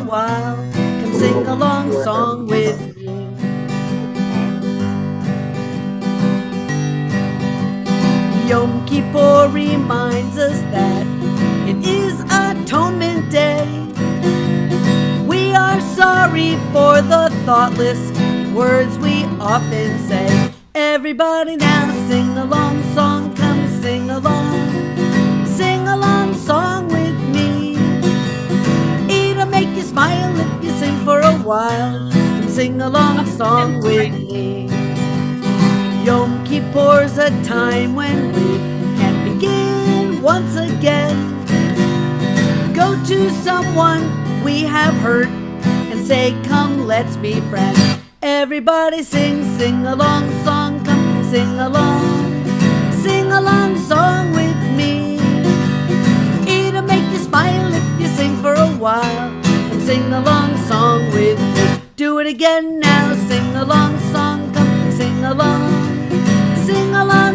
while. Come sing along song with me. Yom Kippur reminds us that it is Atonement Day. We are sorry for the thoughtless words we often say. Everybody now sing along song, come sing along song with me. It'll make you smile if you sing for a while. Come sing along song with me. Yom Kippur's a time when we can begin once again. Go to someone we have hurt and say, come, let's be friends. Everybody sing along song, come sing along song with me. It'll make you smile if you sing for a while. Come sing along song with me. Do it again now, sing along song, come sing along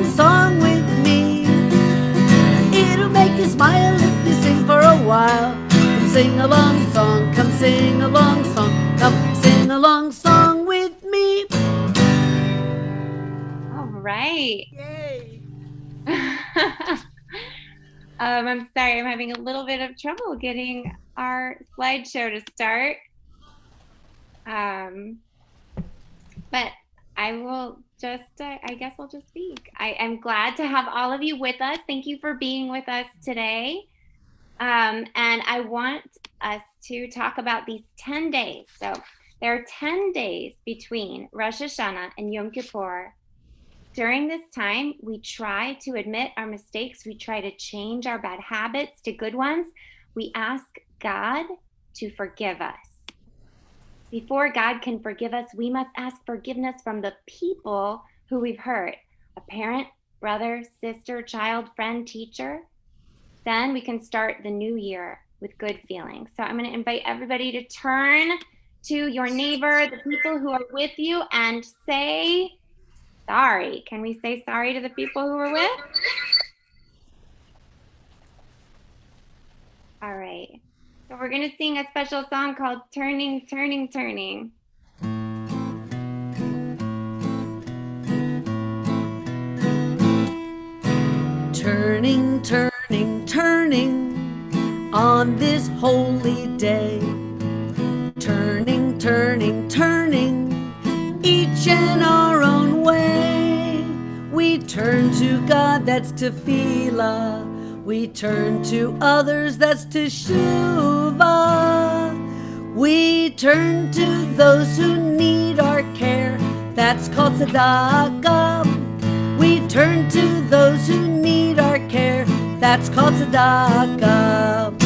song with me. It'll make you smile if you sing for a while. Come sing along song, come sing along song, come sing along song with me. All right. Yay. I'm sorry, I'm having a little bit of trouble getting our slideshow to start. But I will just, I guess I'll just speak. I am glad to have all of you with us. Thank you for being with us today. And I want us to talk about these 10 days. So there are 10 days between Rosh Hashanah and Yom Kippur. During this time, we try to admit our mistakes. We try to change our bad habits to good ones. We ask God to forgive us. Before God can forgive us, we must ask forgiveness from the people who we've hurt. A parent, brother, sister, child, friend, teacher. Then we can start the new year with good feelings. So I'm going to invite everybody to turn to your neighbor, the people who are with you, and say sorry. Can we say sorry to the people who we're with? All right. So we're going to sing a special song called Turning, Turning, Turning. Turning, turning, turning on this holy day. Turning, turning, turning, each in our own way. We turn to God, that's tefillah. We turn to others, that's teshuvah. We turn to those who need our care, that's called tzedakah. We turn to those who need our care, that's called tzedakah.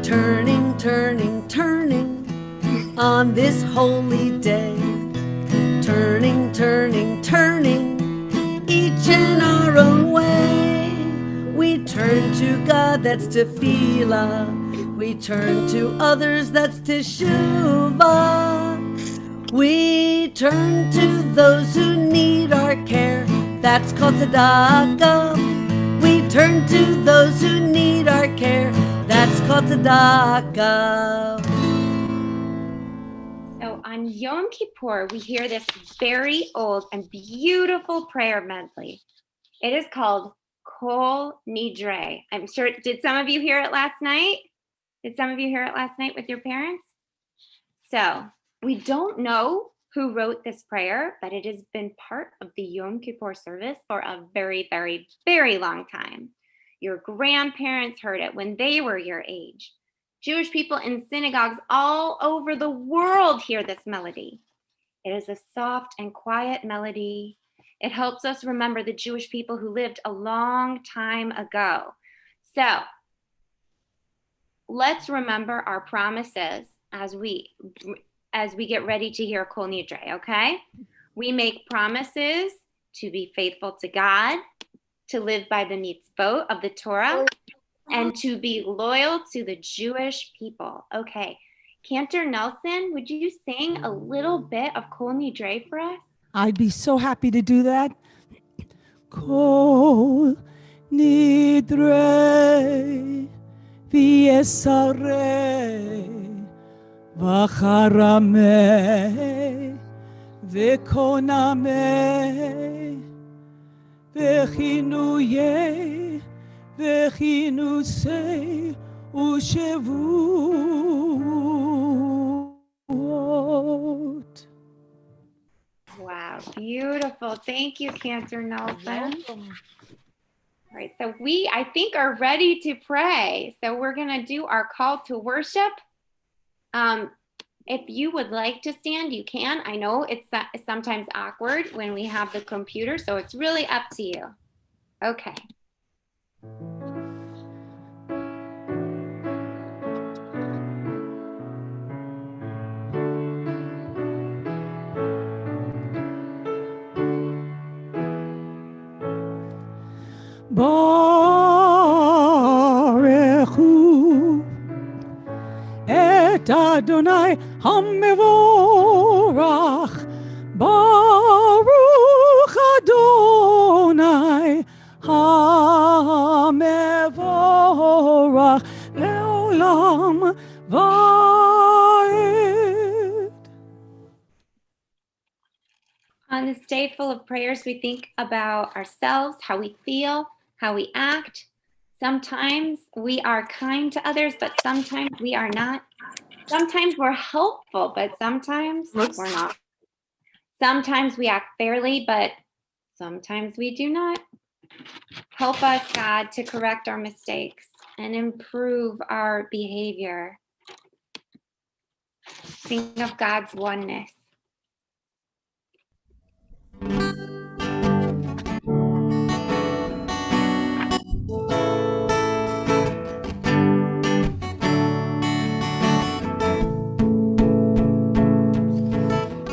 Turning, turning, turning on this holy day. Turning, turning, turning, each in our own way. We turn to God, that's tefillah. We turn to others, that's teshuvah. We turn to those who need our care, that's called tzedakah. We turn to those who need our care, that's called tzedakah. So on Yom Kippur, we hear this very old and beautiful prayer medley. It is called Kol Nidre. I'm sure, did some of you hear it last night? Did some of you hear it last night with your parents? So we don't know who wrote this prayer, but it has been part of the Yom Kippur service for a very, very, very long time. Your grandparents heard it when they were your age. Jewish people in synagogues all over the world hear this melody. It is a soft and quiet melody. It helps us remember the Jewish people who lived a long time ago. So let's remember our promises as we get ready to hear Kol Nidre, okay? We make promises to be faithful to God, to live by the mitzvot of the Torah, and to be loyal to the Jewish people. Okay, Cantor Nelson, would you sing a little bit of Kol Nidre for us? I'd be so happy to do that. Kol Nidre v'yesarei וחרמי וקונמי וכינויי וכינוסי ושבועות. Wow, beautiful. Thank you, Cantor Nelson. All right, so we, I think, are ready to pray. So we're going to do our call to worship. If you would like to stand, you can. I know it's sometimes awkward when we have the computer, so it's really up to you. Okay. ברכו את אדוני המבורך, ברוך אדוני המבורך לעולם ועד. On this day full of prayers, we think about ourselves, how we feel, how we act. Sometimes we are kind to others, but sometimes we are not. Sometimes we're helpful, but sometimes we're not. Sometimes we act fairly, but sometimes we do not. Help us, God, to correct our mistakes and improve our behavior. Think of God's oneness.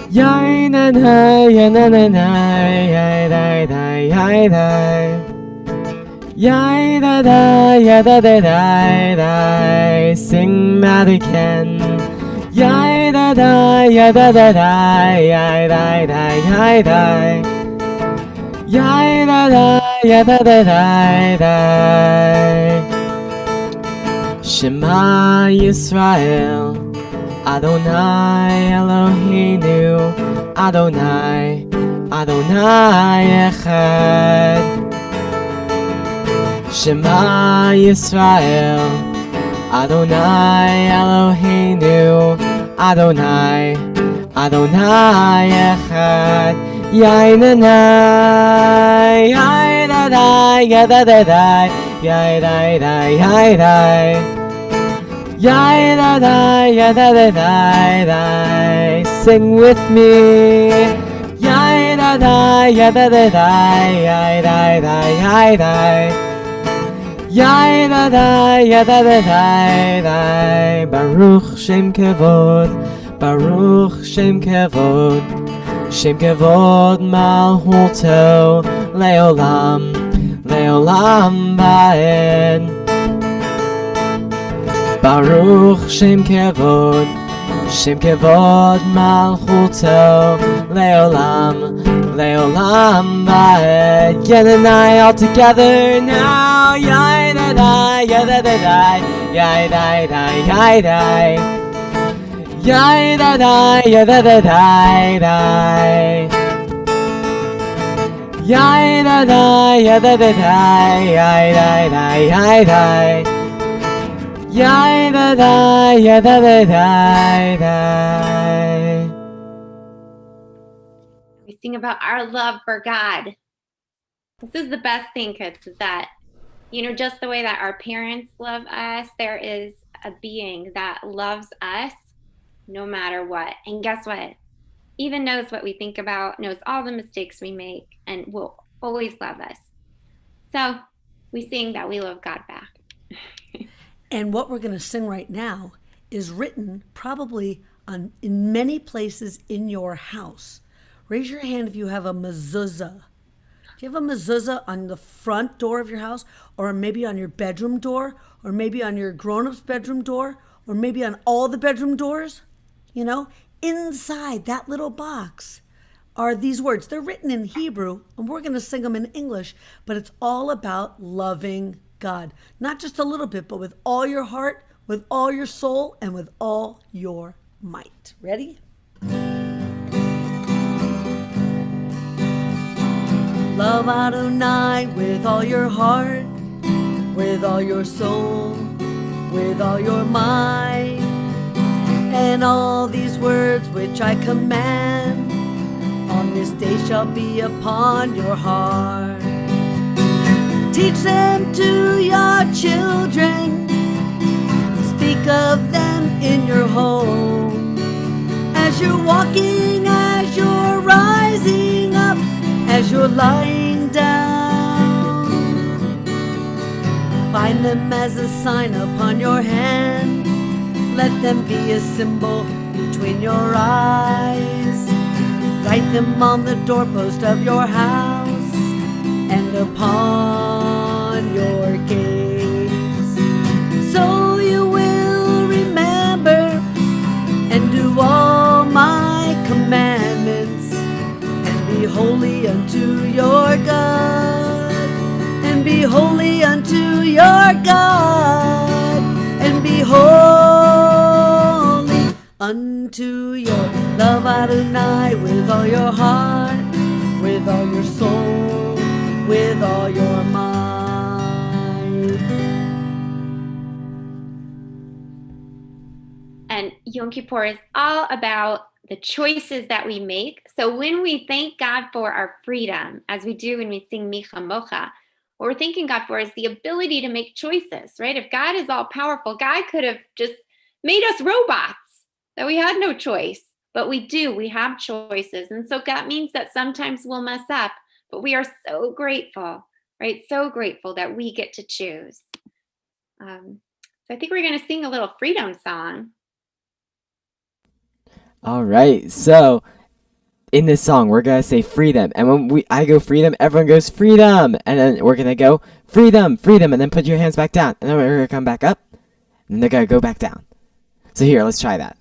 Yai na na ya na na na yai da da yai da yai da da ya da da da da sing that again. Yai da da ya da da da yai da da yai da yai da da ya da da da da. Shema Yisrael, Adonai Eloheinu, Adonai, Adonai Echad. Shema Yisrael, Adonai Eloheinu, Adonai, Adonai Echad. Yainanai, Yainadai, Yadadadai, Yaidai, Yaidai. Yai-da-da, ya-da-da-da-da. Sing with me. Yai-da-da, ya-da-da-da, yai-da-da, yai-da. Yai-da-da, ya-da-da-da-da. Baruch Shem Kevod, Baruch Shem Kevod. Shem Kevod Malhuto, Leolam, Leolam Ba'ed. Baruch Shem Kevod, Shem Kevod Malchuto, Leolam, Leolam Ba'ed. Yen and I all together now. Yai-da-da, ya-da-da-da, yai-da-da, yai-da. Yai-da-da, ya-da-da-da-da. Yai-da-da, ya-da-da-da, yai-da-da, yai-da. Yai-da-da, ya-da-da-da-da. We sing about our love for God. This is the best thing, kids, is that, just the way that our parents love us, there is a being that loves us no matter what. And guess what? Even knows what we think about, knows all the mistakes we make, and will always love us. So we sing that we love God back. And what we're going to sing right now is written probably in many places in your house. Raise your hand if you have a mezuzah. Do you have a mezuzah on the front door of your house, or maybe on your bedroom door, or maybe on your grown-up's bedroom door, or maybe on all the bedroom doors? Inside that little box are these words. They're written in Hebrew, and we're going to sing them in English, but it's all about loving God. Not just a little bit, but with all your heart, with all your soul, and with all your might. Ready? Love Adonai with all your heart, with all your soul, with all your might. And all these words which I command on this day shall be upon your heart. Teach them to your children, speak of them in your home. As you're walking, as you're rising up, as you're lying down, bind them as a sign upon your hand. Let them be a symbol between your eyes. Write them on the doorpost of your house and upon your gates. So you will remember and do all my commandments, and be holy unto your God, and be holy unto your God, and be holy unto your love Adonai with all your heart, with all your soul, with all your might. And Yom Kippur is all about the choices that we make. So when we thank God for our freedom, as we do when we sing Micha Mocha, what we're thanking God for is the ability to make choices, right? If God is all powerful, God could have just made us robots, that we had no choice, but we do, we have choices. And so that means that sometimes we'll mess up, but we are so grateful, right? So grateful that we get to choose. So I think we're going to sing a little freedom song. All right, so in this song, we're gonna say freedom, and when I go freedom, everyone goes freedom, and then we're gonna go freedom, freedom, and then put your hands back down, and then we're gonna come back up, and then they're gonna go back down. So here, let's try that.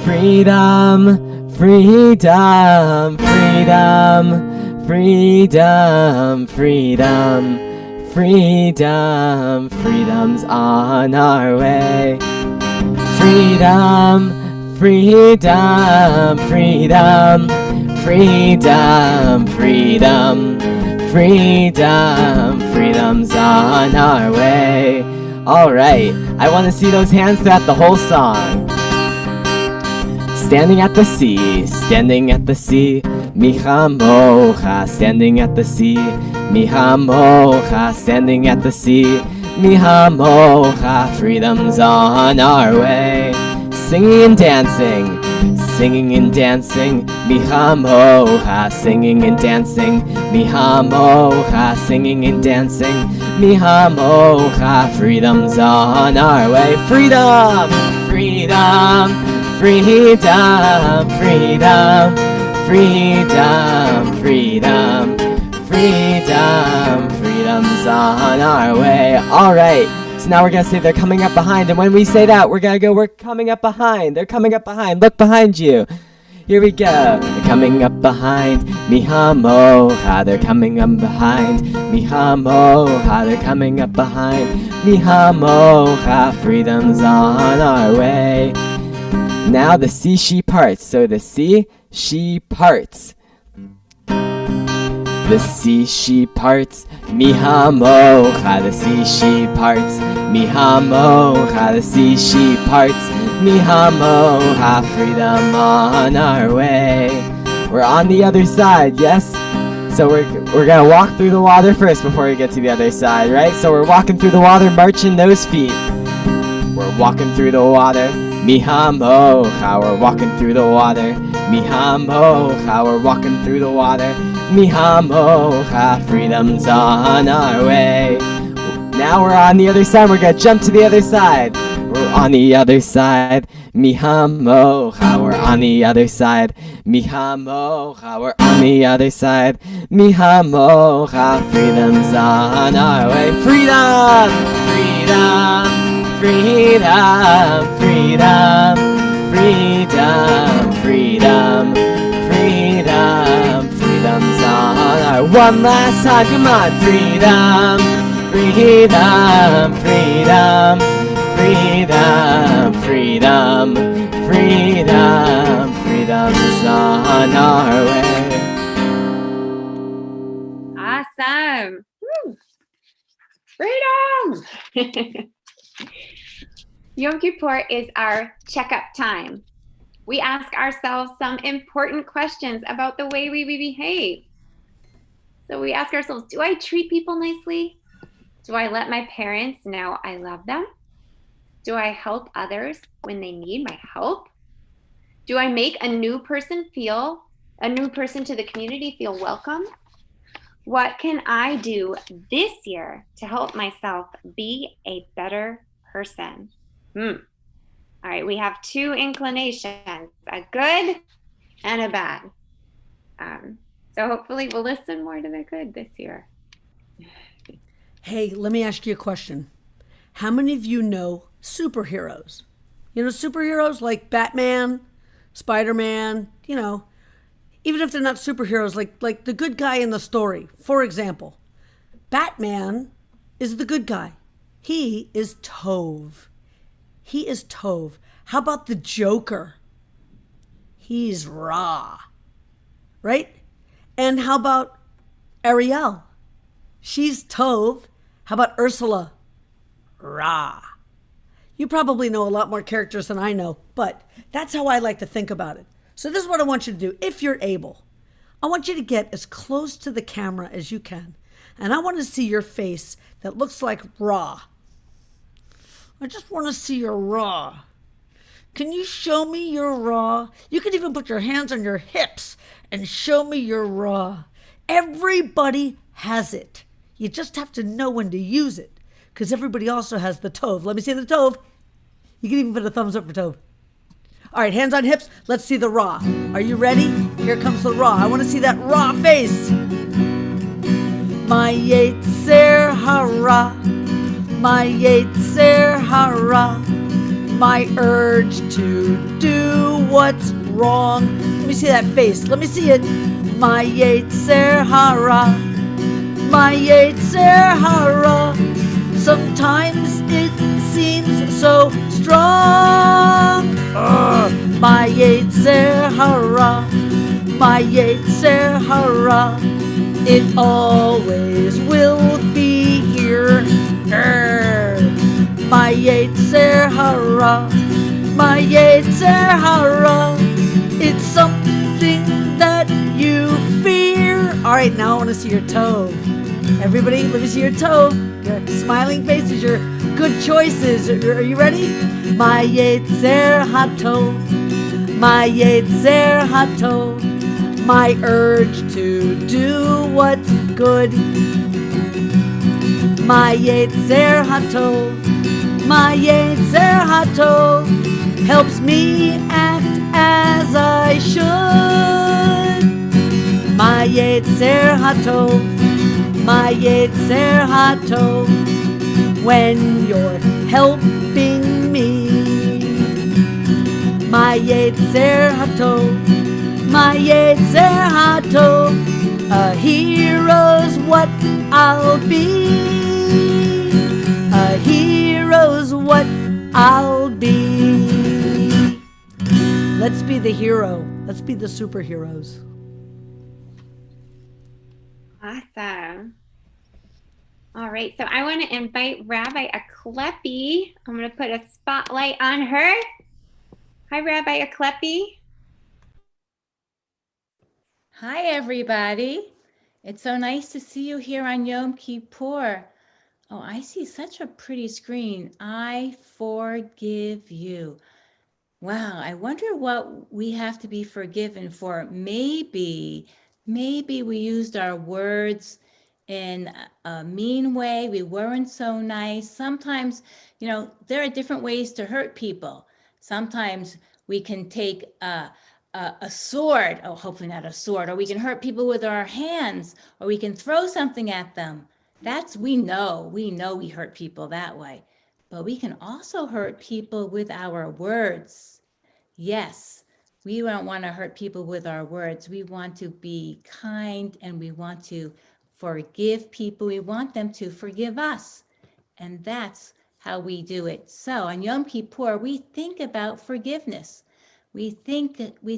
Freedom, freedom, freedom, freedom, freedom, freedom, freedom's on our way. Freedom, freedom, freedom, freedom, freedom, freedom, freedom's on our way. All right, I want to see those hands throughout the whole song. Standing at the sea, standing at the sea, Micha Mocha, standing at the sea, Micha Mocha, standing at the sea, Micha Mocha, freedom's on our way. Singing and dancing, singing and dancing, Micha Mocha, singing and dancing, Micha Mocha, singing and dancing, Micha Mocha, freedom's on our way. Freedom, freedom, freedom, freedom, freedom, freedom, freedom, freedom's on our way. All right, so now we're gonna say they're coming up behind, and when we say that, we're gonna go, we're coming up behind. They're coming up behind. Look behind you. Here we go. They're coming up behind, Micha Mocha. They're coming up behind, Micha Mocha. They're coming up behind, Micha Mocha. Freedom's on our way. Now the sea, she parts. So the sea, she parts. The sea, she parts, Micha Mocha. The sea, she parts, Micha Mocha. The sea, she parts, Micha Mocha. Freedom on our way. We're on the other side, yes? So we're gonna walk through the water first before we get to the other side, right? So we're walking through the water, marching those feet. We're walking through the water, Micha Mocha. We're walking through the water, Micha Mocha. We're walking through the water, Micha Mocha. Freedom's on our way. Now we're on the other side. We're gonna jump to the other side. We're on the other side, Micha Mocha. We're on the other side, Micha Mocha. We're on the other side, Micha Mocha. Freedom's on our way. Freedom, freedom, freedom, freedom, freedom, freedom, freedom, freedom's on our way. One last time, come on. Freedom, freedom, freedom, freedom, our way. Awesome. Woo. Freedom. Yom Kippur is our checkup time. We ask ourselves some important questions about the way we behave. So we ask ourselves, do I treat people nicely? Do I let my parents know I love them? Do I help others when they need my help? Do I make a new person to the community feel welcome? What can I do this year to help myself be a better person? All right, we have two inclinations, a good and a bad. So hopefully we'll listen more to the good this year. Hey, let me ask you a question. How many of you know superheroes? You know, superheroes like Batman, Spider-Man, you know, even if they're not superheroes, like the good guy in the story. For example, Batman is the good guy. He is Tove. He is Tove. How about the Joker? He's Ra. Right? And how about Ariel? She's Tove. How about Ursula? Ra. You probably know a lot more characters than I know, but that's how I like to think about it. So this is what I want you to do, if you're able. I want you to get as close to the camera as you can, and I want to see your face that looks like Ra. I just want to see your Ra. Can you show me your Ra? You can even put your hands on your hips and show me your Ra. Everybody has it. You just have to know when to use it, because everybody also has the Tove. Let me see the Tove. You can even put a thumbs up for Tove. All right, hands on hips. Let's see the Ra. Are you ready? Here comes the Ra. I want to see that Ra face. My Yetzer Hara, my Yetzer Hara, my urge to do what's wrong. Let me see that face. Let me see it. My Yetzer Hara, my Yetzer Hara. Sometimes it seems so strong. My Yetzer Hara, my Yetzer Hara. It always will be here. My Yetzer Hara, my Yetzer Hara. It's something that you fear. All right, now I want to see your Tove. Everybody, let me see your Tove. Your smiling faces, your good choices. Are you ready? My Yetzer HaTov, my Yetzer HaTov. My urge to do what's good. My Yetzer HaTov, my Yetzer HaTov helps me act as I should. My Yetzer HaTov, my Yetzer HaTov, when you're helping me. My Yetzer HaTov, my Yetzer HaTov, a hero's what I'll be. A hero's what I'll be. Let's be the hero. Let's be the superheroes. Awesome. All right, so I want to invite Rabbi Aklepi. I'm going to put a spotlight on her. Hi, Rabbi Aklepi. Hi, everybody. It's so nice to see you here on Yom Kippur. Oh, I see such a pretty screen. I forgive you. Wow, I wonder what we have to be forgiven for. Maybe we used our words in a mean way. We weren't so nice. Sometimes, there are different ways to hurt people. Sometimes we can take a sword, hopefully not a sword, or we can hurt people with our hands, or we can throw something at them. We know we hurt people that way. But we can also hurt people with our words. Yes, we don't want to hurt people with our words. We want to be kind and we want to forgive people. We want them to forgive us. And that's how we do it. So on Yom Kippur, we think about forgiveness. We think we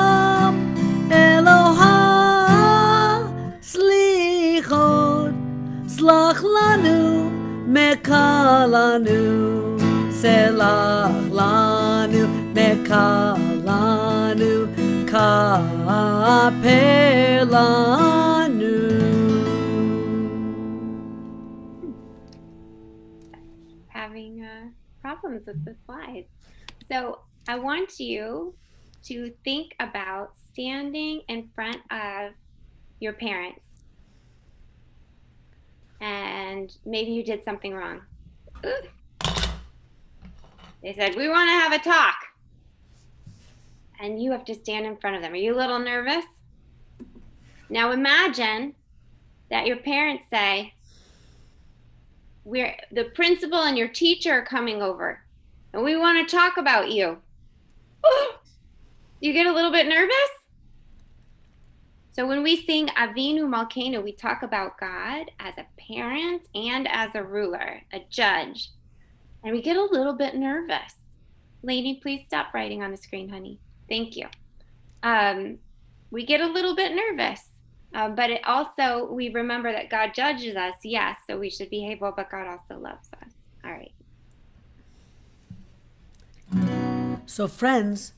lanu, selach lanu, meka lanu, kaper lanu. Having problems with the slides. So I want you to think about standing in front of your parents. And maybe you did something wrong. Ooh. They said, we want to have a talk. And you have to stand in front of them. Are you a little nervous? Now imagine that your parents say, the principal and your teacher are coming over, and we want to talk about you. You get a little bit nervous? So when we sing Avinu Malkeinu, we talk about God as a parent and as a ruler, a judge. And we get a little bit nervous. Lady, please stop writing on the screen, honey. Thank you. We get a little bit nervous. But it also, we remember that God judges us, yes, so we should behave well, but God also loves us. All right. So friends,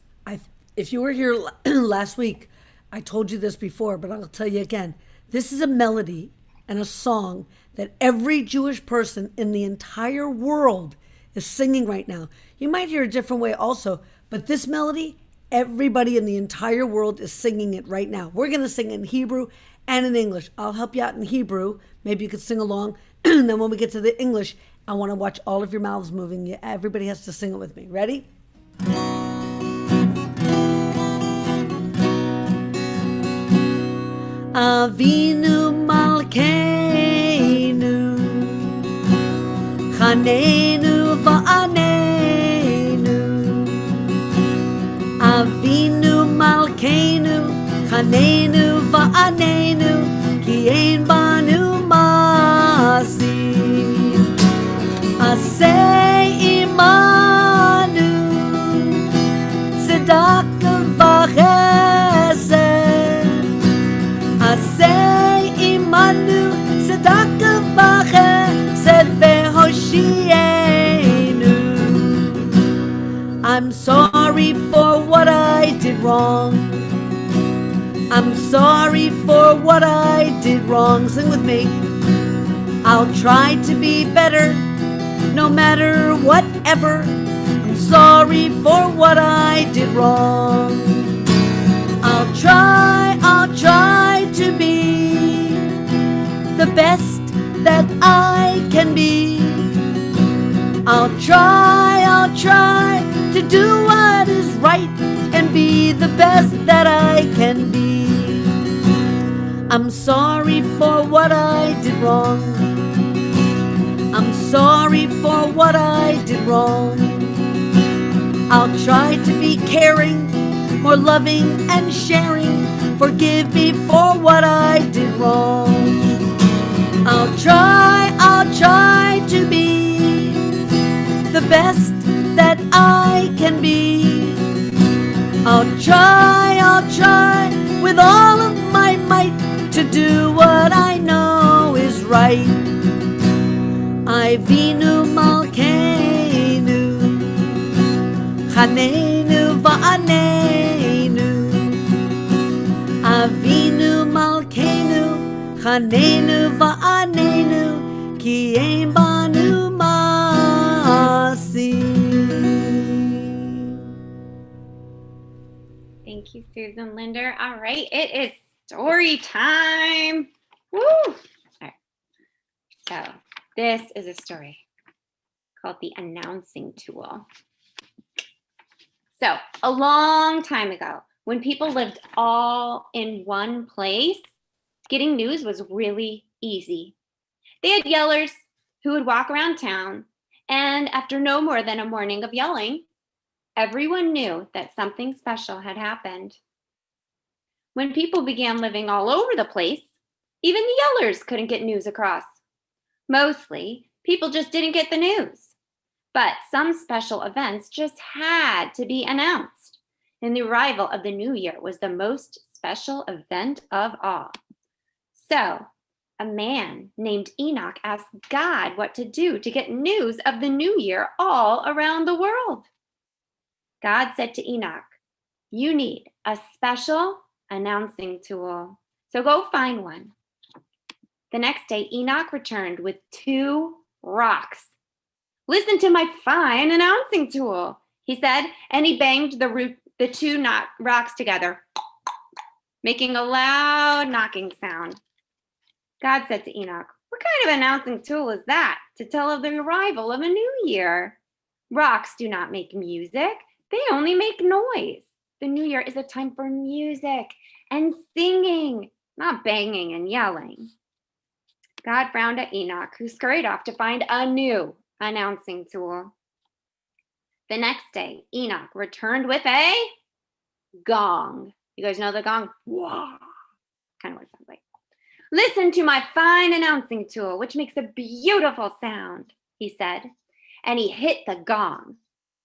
if you were here last week, I told you this before, but I'll tell you again. This is a melody and a song that every Jewish person in the entire world is singing right now. You might hear a different way also, but this melody, everybody in the entire world is singing it right now. We're going to sing in Hebrew and in English. I'll help you out in Hebrew. Maybe you could sing along. And then when we get to the English, I want to watch all of your mouths moving. Everybody has to sing it with me. Ready? Avinu Malkeinu, Chanenu Va'anenu. Avinu Malkeinu, Chanenu Va'anenu, Ki ein banu masi. Aseh imanu, tzedakah v'chesed. Aseh imanu, tzedakah v'chesed ve'hoshienu. I'm sorry for what I did wrong. I'm sorry for what I did wrong. Sing with me. I'll try to be better, no matter whatever. I'm sorry for what I did wrong. I'll try to be the best that I can be. I'll try to do what is right and be the best that I can be. I'm sorry for what I did wrong. I'm sorry for what I did wrong. I'll try to be caring, more loving and sharing. Forgive me for what I did wrong. I'll try to be the best that I can be. I'll try with all of my might to do what I know is right. Avinu Malkeinu, Chanenu Va'anenu. Avinu Malkeinu, Chanenu Va'anenu, Ki ein banu masi. Thank you, Susan Linder. All right, it is story time. Woo! All right. So this is a story called The Announcing Tool. So a long time ago, when people lived all in one place, getting news was really easy. They had yellers who would walk around town, and after no more than a morning of yelling, everyone knew that something special had happened. When people began living all over the place, even the yellers couldn't get news across. Mostly, people just didn't get the news. But some special events just had to be announced. And the arrival of the new year was the most special event of all. So, a man named Enoch asked God what to do to get news of the new year all around the world. God said to Enoch, "You need a special announcing tool, so go find one." The next day, Enoch returned with 2 rocks. "Listen to my fine announcing tool," he said, and he banged the 2 rocks together, making a loud knocking sound. God said to Enoch, "What kind of announcing tool is that to tell of the arrival of a new year? Rocks do not make music. They only make noise. The new year is a time for music and singing, not banging and yelling." God frowned at Enoch, who scurried off to find a new announcing tool. The next day, Enoch returned with a gong. You guys know the gong? Wah! Kind of what it sounds like. "Listen to my fine announcing tool, which makes a beautiful sound," he said. And he hit the gong,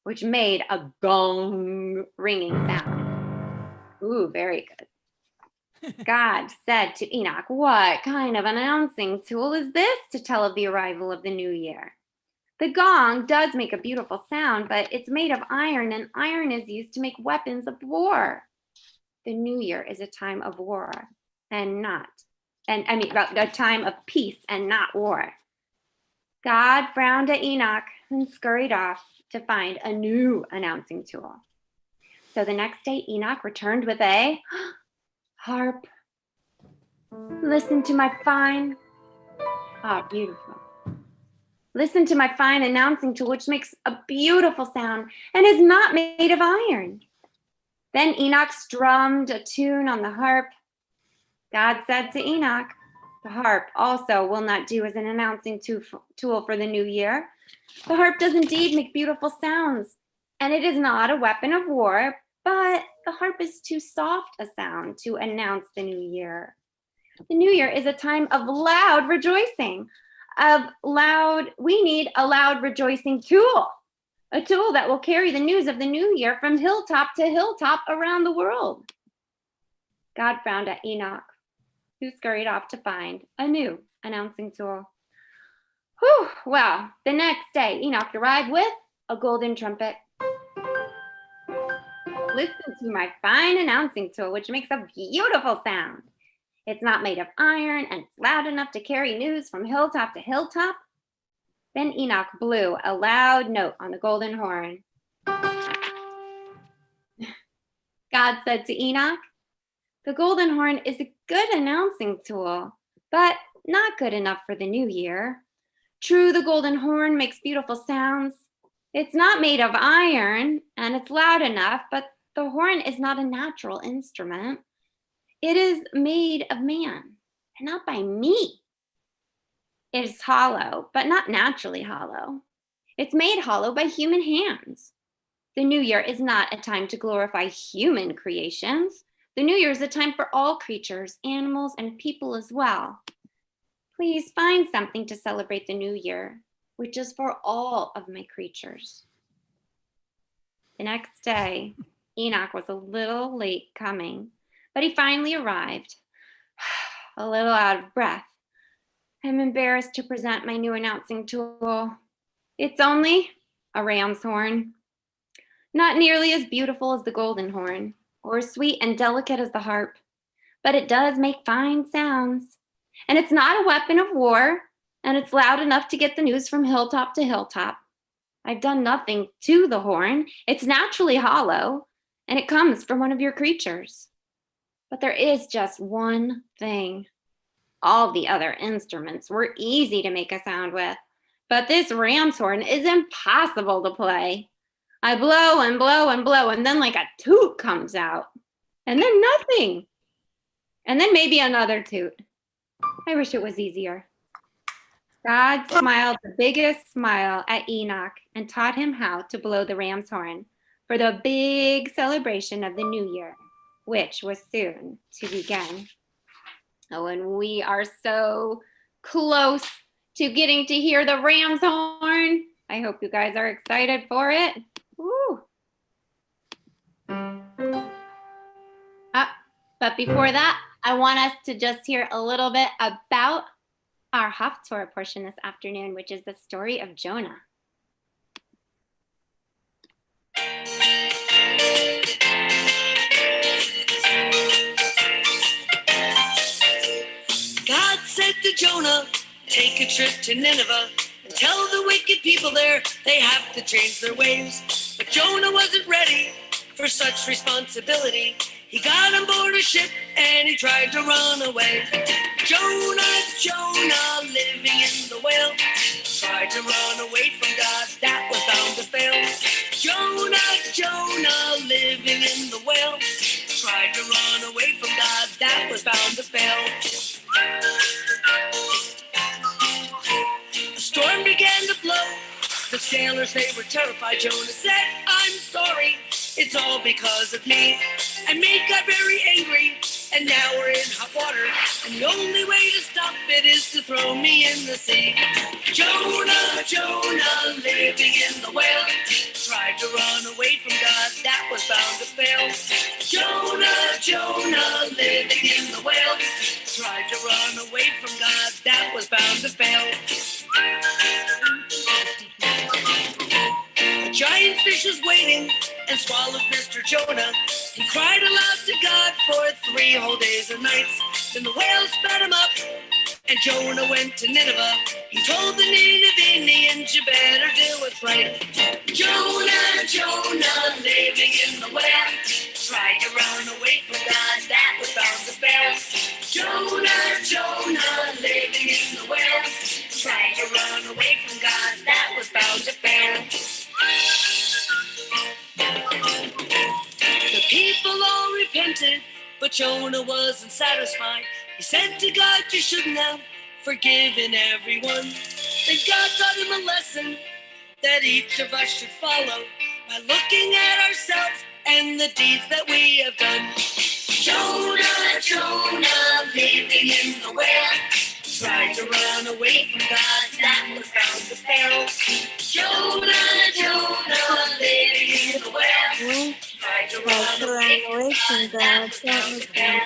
which made a gong ringing sound. Ooh, very good. God said to Enoch, "What kind of announcing tool is this to tell of the arrival of the new year? The gong does make a beautiful sound, but it's made of iron, and iron is used to make weapons of war. The new year is a time of war a time of peace and not war." God frowned at Enoch and scurried off to find a new announcing tool. So the next day, Enoch returned with a harp. "Listen to my fine," beautiful. "Listen to my fine announcing tool, which makes a beautiful sound and is not made of iron." Then Enoch strummed a tune on the harp. God said to Enoch, "The harp also will not do as an announcing tool for the new year. The harp does indeed make beautiful sounds, and it is not a weapon of war, but the harp is too soft a sound to announce the new year. The new year is a time of loud rejoicing. We need a loud rejoicing tool, a tool that will carry the news of the new year from hilltop to hilltop around the world." God frowned at Enoch, who scurried off to find a new announcing tool. Whew, well, the next day, Enoch arrived with a golden trumpet. "Listen to my fine announcing tool, which makes a beautiful sound. It's not made of iron, and it's loud enough to carry news from hilltop to hilltop." Then Enoch blew a loud note on the golden horn. God said to Enoch, "The golden horn is a good announcing tool, but not good enough for the new year. True, the golden horn makes beautiful sounds. It's not made of iron, and it's loud enough, but the horn is not a natural instrument. It is made of man, and not by me. It is hollow, but not naturally hollow. It's made hollow by human hands. The new year is not a time to glorify human creations. The new year is a time for all creatures, animals, and people as well. Please find something to celebrate the new year, which is for all of my creatures." The next day, Enoch was a little late coming, but he finally arrived, a little out of breath. "I'm embarrassed to present my new announcing tool. It's only a ram's horn, not nearly as beautiful as the golden horn, or as sweet and delicate as the harp, but it does make fine sounds. And it's not a weapon of war, and it's loud enough to get the news from hilltop to hilltop. I've done nothing to the horn. It's naturally hollow, and it comes from one of your creatures. But there is just one thing. All the other instruments were easy to make a sound with, but this ram's horn is impossible to play. I blow and blow and blow, and then like a toot comes out, and then nothing, and then maybe another toot. I wish it was easier." God smiled the biggest smile at Enoch and taught him how to blow the ram's horn for the big celebration of the new year, which was soon to begin. Oh, and we are so close to getting to hear the ram's horn. I hope you guys are excited for it. Woo. But before that, I want us to just hear a little bit about our Haftorah portion this afternoon, which is the story of Jonah. God said to Jonah, take a trip to Nineveh and tell the wicked people there they have to change their ways. But Jonah wasn't ready for such responsibility. He got on board a ship and he tried to run away. Jonah, Jonah, living in the whale, tried to run away from God, that was bound to fail. Jonah, Jonah, living in the whale, tried to run away from God, that was bound to fail. A storm began to blow. The sailors, they were terrified. Jonah said, I'm sorry, it's all because of me. I made God very angry, and now we're in hot water. And the only way to stop it is to throw me in the sea. Jonah, Jonah, living in the whale, tried to run away from God, that was bound to fail. Jonah, Jonah, living in the whale, tried to run away from God, that was bound to fail. A giant fish was waiting and swallowed Mr. Jonah. He cried aloud to God for 3 whole days and nights. Then the whale spat him up, and Jonah went to Nineveh. He told the Ninevians, you better do what's right. Jonah, Jonah, living in the whale, tried to run away from God, that was bound to fail. Jonah, Jonah, living in the whale, tried to run away from God, that was bound to fail. The people all repented, but Jonah wasn't satisfied. He said to God, you shouldn't have forgiven everyone. Then God taught him a lesson that each of us should follow by looking at ourselves and the deeds that we have done. Jonah, Jonah, living in the whale, tried to run away from God, that was bound to fail. Jonah, Jonah, living in the whale, tried to run away from God, that was bound to fail.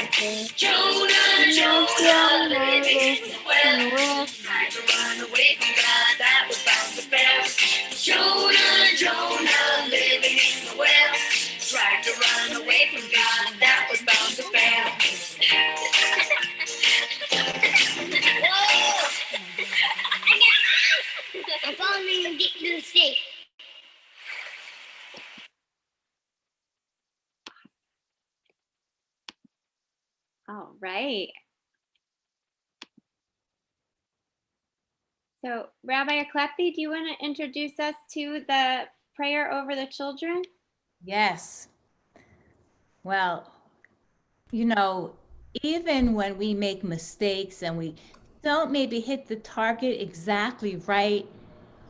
Jonah, Jonah, living in the whale, tried to run away from God, that was bound to fail. Jonah, Jonah, living in the whale, tried to run away from God, that was bound to fail. I'm following and getting to the state. All right. So, Rabbi Aklepi, do you want to introduce us to the prayer over the children? Yes. Well, even when we make mistakes and we don't maybe hit the target exactly right,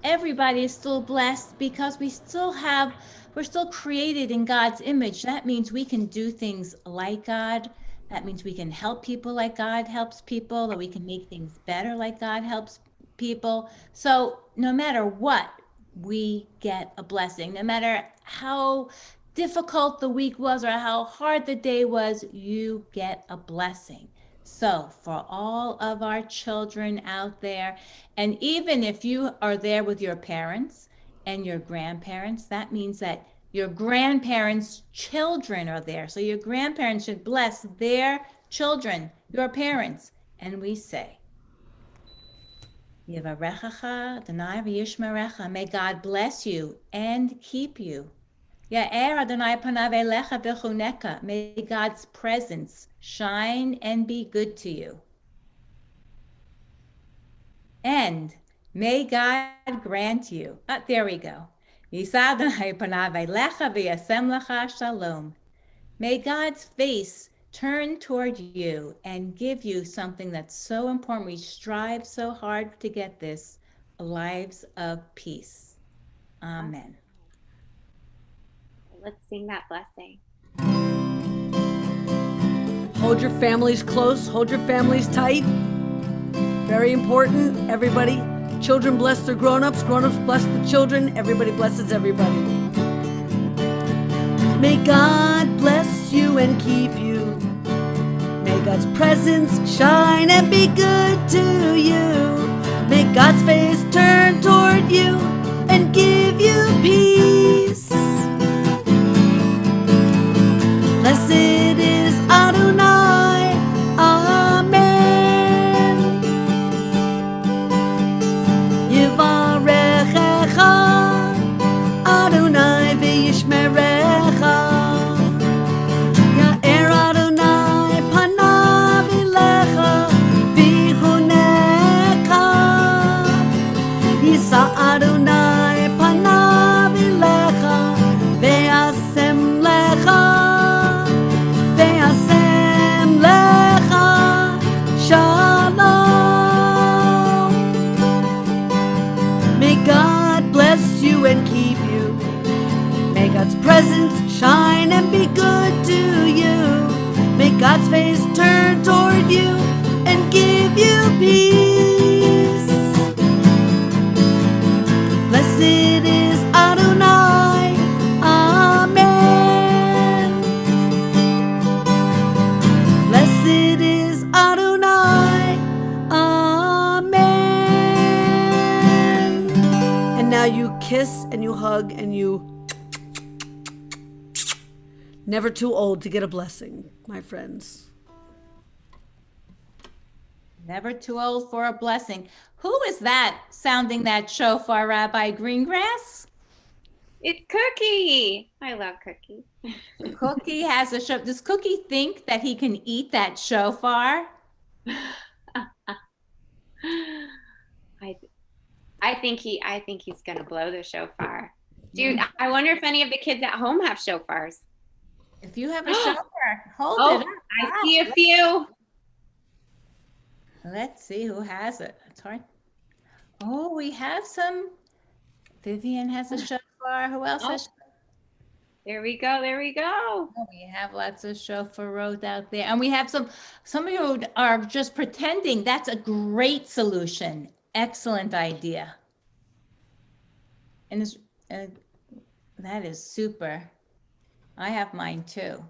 everybody is still blessed because we're still created in God's image. That means we can do things like God. That means we can help people like God helps people, that we can make things better like God helps people. So no matter what, we get a blessing. No matter how difficult the week was or how hard the day was, you get a blessing. So for all of our children out there, and even if you are there with your parents and your grandparents, that means that your grandparents' children are there. So your grandparents should bless their children, your parents. And we say, Yivarechacha Adonai v'yishmerecha. May God bless you and keep you. Ya'er Adonai panav elecha v'chuneka. May God's presence shine and be good to you. And may God grant you, there we go. Yisa Adonai panav elecha v'yasem lecha shalom. May God's face turn toward you and give you something that's so important. We strive so hard to get this, lives of peace. Amen. Let's sing that blessing. Hold your families close, hold your families tight. Very important, everybody. Children bless their grown-ups bless the children, everybody blesses everybody. May God bless you and keep you. May God's presence shine and be good to you. May God's face turn toward you and give you peace. Blessed is Adonai, Amen. Yivarechecha Adonai v'yishmerecha. Ya'er Adonai panav elecha v'yichunecha. Yisa Adonai panav elecha ve'asem lecha. Ve'asem lecha shalom. May God bless you and keep you. May God's presence shine and be good to you. May God's face turn toward you and give you peace. Blessed is Adonai, Amen. Blessed is Adonai, Amen. And now you kiss and you hug and you never too old to get a blessing, my friends. Never too old for a blessing. Who is that sounding that shofar, Rabbi Greengrass? It's Cookie. I love Cookie. Cookie has a shofar. Does Cookie think that he can eat that shofar? I think he's gonna blow the shofar. Dude, I wonder if any of the kids at home have shofars. If you have a shofar, hold Oh, it up. I see a few. Let's see who has it. It's hard. Oh, we have some. Vivian has a shofar. Who else has? There we go. There we go. Oh, we have lots of shofarot out there, and we have some of you are just pretending. That's a great solution. Excellent idea. And that is super. I have mine too.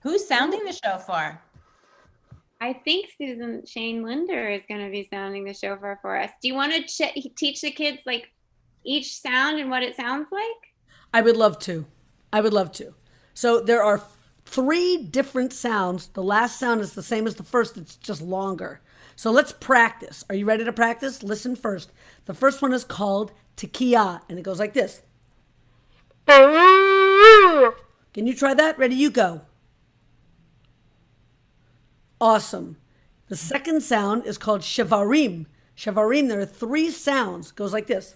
Who's sounding the shofar? I think Susan Shane Linder is going to be sounding the shofar for us. Do you want to teach the kids like each sound and what it sounds like? I would love to. So there are 3 different sounds. The last sound is the same as the first. It's just longer. So let's practice. Are you ready to practice? Listen first. The first one is called Tekiah, and it goes like this. Can you try that? Ready? You go. Awesome. The second sound is called Shevarim. Shevarim, there are 3 sounds. It goes like this.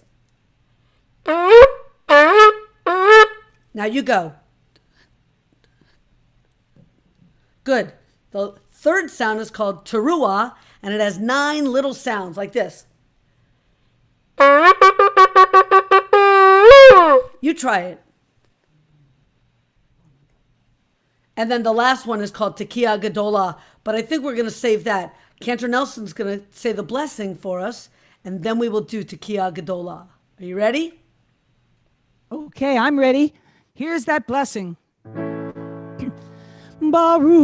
Now you go. Good. The third sound is called Teruah, and it has 9 little sounds like this. You try it. And then the last one is called Tekiah Gadolah, but I think we're going to save that. Cantor Nelson's going to say the blessing for us, and then we will do Tekiah Gadolah. Are you ready? Okay, I'm ready. Here's that blessing. Baruch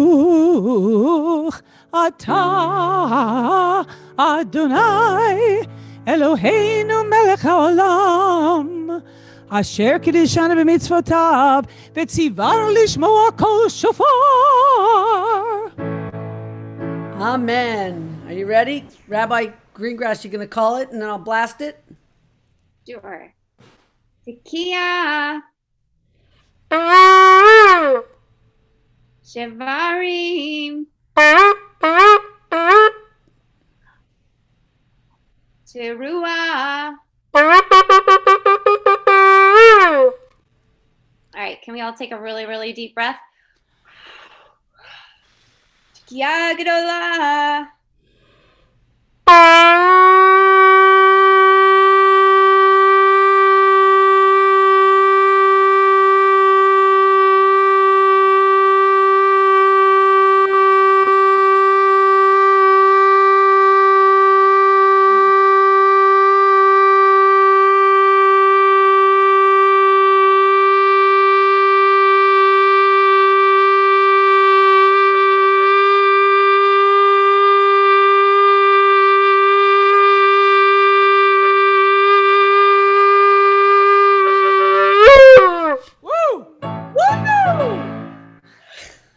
atah Adonai Eloheinu melech haolam asher kiddushanu b'mitzvotav v'tzivanu lishmoa kol shofar. Amen. Are you ready? Rabbi Greengrass, you going to call it, and then I'll blast it? Sure. Tekiah. Shevarim. Teruah. All right, can we all take a really, really deep breath? Tekiah Gadolah.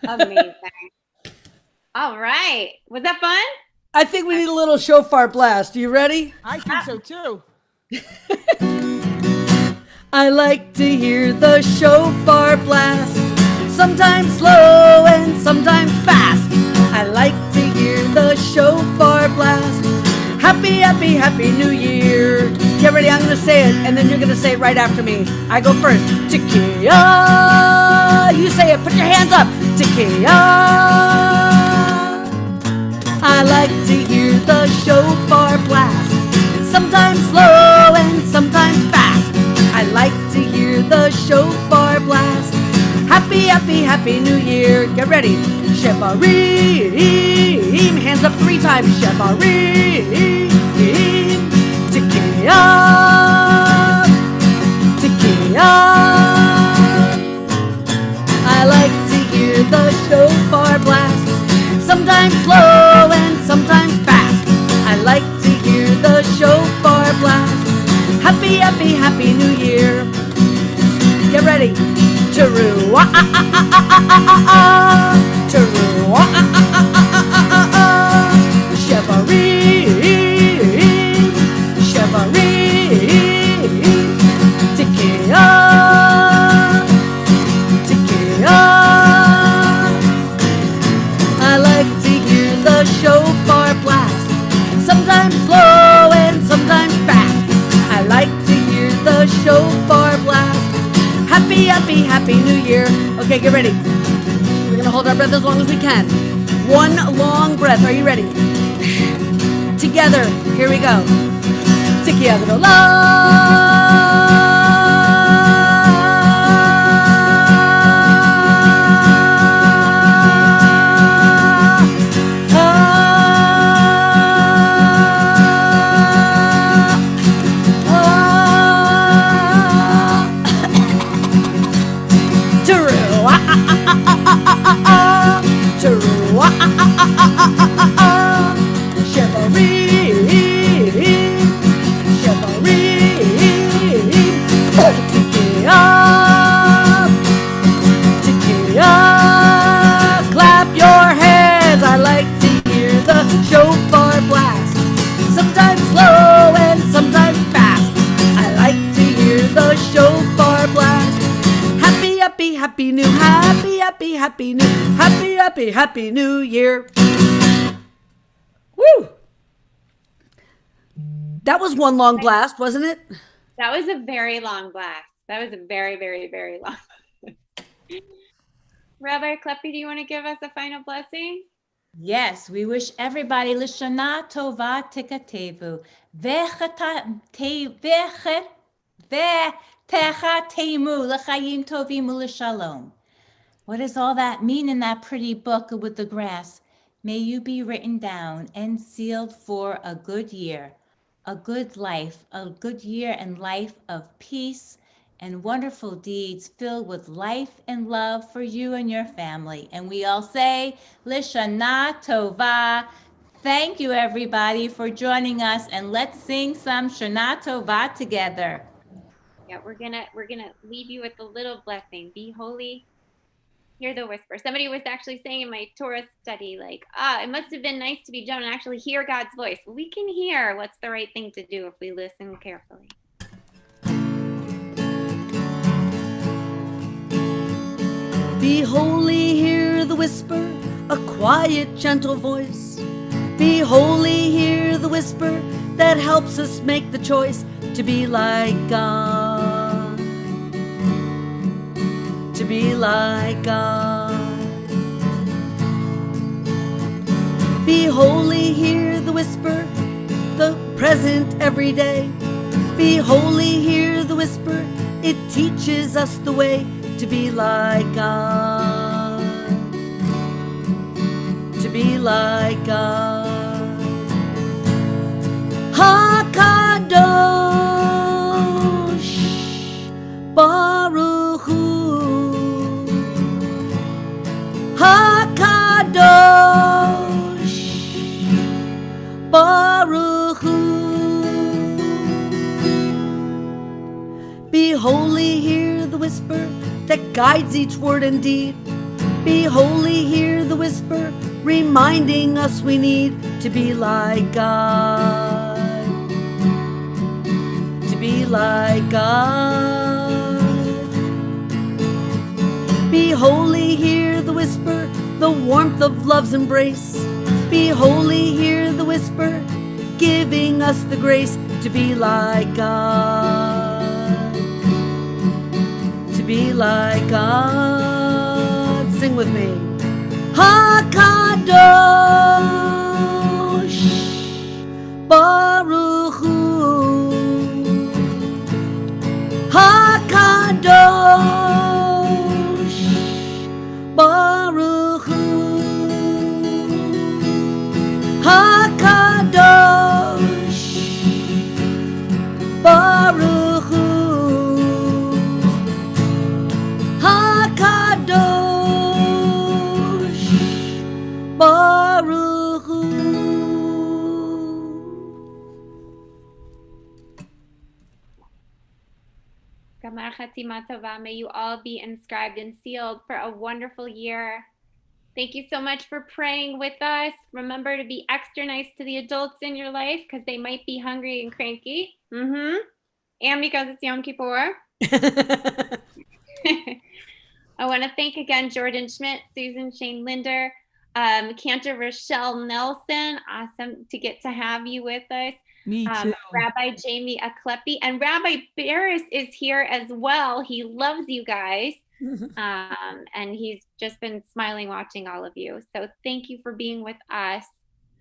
Amazing. All right. Was that fun? I think we need a little shofar blast. Are you ready? I think so too. I like to hear the shofar blast, sometimes slow and sometimes fast. I like to hear the shofar blast. Happy, happy, happy New Year. Get ready, I'm going to say it, and then you're going to say it right after me. I go first. Tekiah. You say it. Put your hands up. Tekiah. I like to hear the shofar blast, sometimes slow and sometimes fast. I like to hear the shofar blast. Happy, happy, happy New Year. Get ready. Shevarim. Hands up 3 times. Shevarim. Tekiah. Tekiah. I like to hear the shofar blast, sometimes slow and sometimes fast. I like to hear the shofar blast. Happy, happy, happy New Year. Get ready. Teruah-ah-ah-ah-ah-ah-ah-ah. Teruah-ah-ah-ah-ah-ah-ah. Shevarim. Shevarim. Tekiah. Tekiah. I like to hear the shofar blast, sometimes slow and sometimes fast. I like to hear the shofar blast. Happy, happy, happy New Year. Okay, get ready. We're going to hold our breath as long as we can. 1 long breath. Are you ready? Together. Here we go. Together. Clap your hands. I like to hear the shofar blast, sometimes slow and sometimes fast. I like to hear the shofar blast. Happy, happy, happy new, happy, happy, happy new, happy, happy, happy New Year. Woo! That was one long blast, wasn't it? That was a very long blast. That was a very, very, very long. Rabbi Kleppy, do you want to give us a final blessing? Yes, we wish everybody Lishana Tova Tikatevu. Vechatemu L'chaim Tovim U'Shalom. What does all that mean in that pretty book with the grass? May you be written down and sealed for a good year, a good life, a good year and life of peace and wonderful deeds filled with life and love for you and your family. And we all say, Lishana Tova. Thank you, everybody, for joining us, and let's sing some Shana Tova together. Yeah, we're gonna leave you with a little blessing. Be holy. Hear the whisper. Somebody was actually saying in my Torah study, like, it must have been nice to be Jonah and actually hear God's voice. We can hear what's the right thing to do if we listen carefully. Be holy, hear the whisper, a quiet, gentle voice. Be holy, hear the whisper that helps us make the choice to be like God. To be like God. Be holy, hear the whisper, the present every day. Be holy, hear the whisper, it teaches us the way to be like God. To be like God. HaKadosh Baruch Hu. HaKadosh Baruch Hu. Be holy, hear the whisper that guides each word and deed. Be holy, hear the whisper, reminding us we need to be like God. To be like God. Be holy, hear the whisper, the warmth of love's embrace. Be holy, hear the whisper, giving us the grace to be like God. To be like God. Sing with me. HaKadosh Baruch Hu. HaKadosh Baruch Hu. HaKadosh Baruch Hu. HaKadosh Baruch Hu. Gamar Chatima Tova. May you all be inscribed and sealed for a wonderful year. Thank you so much for praying with us. Remember to be extra nice to the adults in your life because they might be hungry and cranky. And because it's Yom Kippur. I want to thank again Jordan Schmidt, Susan Shane Linder, Cantor Rochelle Nelson. Awesome to get to have you with us. Me too. Rabbi Jamie Aklepi, and Rabbi Barris is here as well. He loves you guys. And he's just been smiling watching all of you. So thank you for being with us.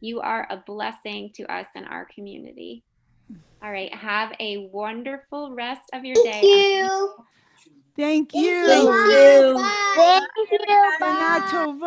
You are a blessing to us and our community. All right. Have a wonderful rest of your day. Thank you. Thank you. Thank you. Shana Tova.